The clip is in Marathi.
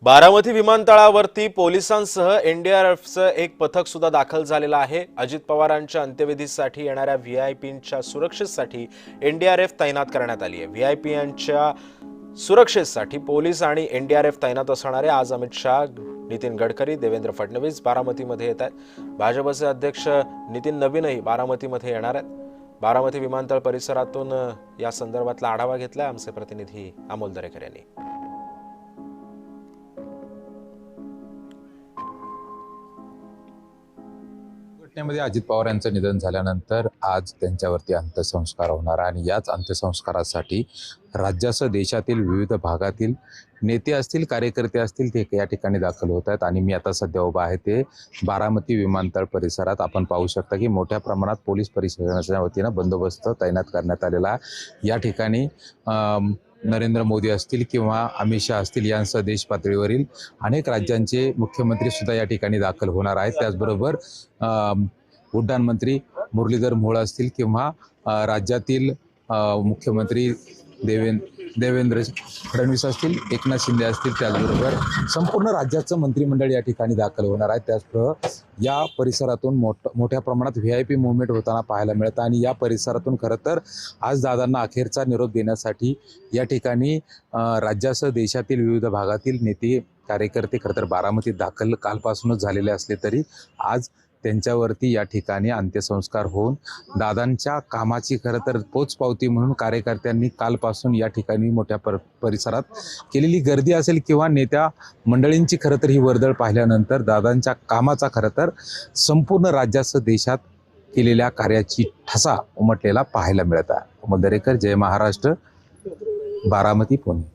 बारामती विमानतळावरती पोलिसांसह एनडीआरएफचं एक पथक सुद्धा दाखल झालेलं आहे। अजित पवारांच्या अंत्यविधीसाठी येणाऱ्या व्हीआयपींच्या सुरक्षेसाठी एनडीआरएफ तैनात करण्यात आली आहे। व्हीआयपींच्या सुरक्षेसाठी पोलीस आणि एनडीआरएफ तैनात असणार आहे। आज अमित शाह, नितीन गडकरी, देवेंद्र फडणवीस बारामतीमध्ये येत आहेत। भाजपचे अध्यक्ष नितीन नवीनही बारामतीमध्ये येणार आहेत। बारामती विमानतळ परिसरातून या संदर्भातला आढावा घेतलाय आमचे प्रतिनिधी अमोल दरेकर यांनी। घटनेमध्ये अजित पवार यांचं निधन झाल्यानंतर आज त्यांच्यावरती अंत्यसंस्कार होणार आणि याच अंत्यसंस्कारासाठी राज्यासह देशातील विविध भागातील नेते असतील, कार्यकर्ते असतील, ते या ठिकाणी दाखल होत आहेत। आणि मी आता सध्या उभा आहे ते बारामती विमानतळ परिसरात। आपण पाहू शकता की मोठ्या प्रमाणात पोलीस प्रशासनाच्या वतीनं बंदोबस्त तैनात करण्यात आलेला आहे। या ठिकाणी नरेंद्र मोदी असतील किंवा अमित शाह असतील यांसह देश पातळीवरील अनेक राज्यांचे मुख्यमंत्री सुद्धा या ठिकाणी दाखल होणार आहेत। त्याचबरोबर उड्डाण मंत्री मुरलीधर मोहोळ असतील किंवा राज्यातील मुख्यमंत्री देवेंद्र फडणवीस असतील, एकनाथ शिंदे असतील, त्याचबरोबर संपूर्ण राज्याचं मंत्रिमंडळ या ठिकाणी दाखल होणार आहे। त्याचबरोबर या परिसरातून मोठ्या प्रमाणात व्हीआयपी मूव्हमेंट होताना पाहायला मिळतं आणि या परिसरातून खरं तर आज दादांना अखेरचा निरोप देण्यासाठी या ठिकाणी राज्यासह देशातील विविध भागातील नेते, कार्यकर्ते खरं तर बारामतीत दाखल कालपासूनच झालेले असले तरी आज त्यांच्यावरती या ठिकाणी अंत्यसंस्कार होऊन दादांच्या कामाची खरं तर पोचपावती म्हणून कार्यकर्त्यांनी कालपासून या ठिकाणी मोठ्या परिसरात केलेली गर्दी असेल किंवा नेत्या मंडळींची खरं तर ही वर्दळ पाहिल्यानंतर दादांच्या कामाचा खरं तर संपूर्ण राज्यासह देशात केलेल्या कार्याची ठसा उमटलेला पाहायला मिळत आहे। अमोल दरेकर, जय महाराष्ट्र, बारामती, पुणे।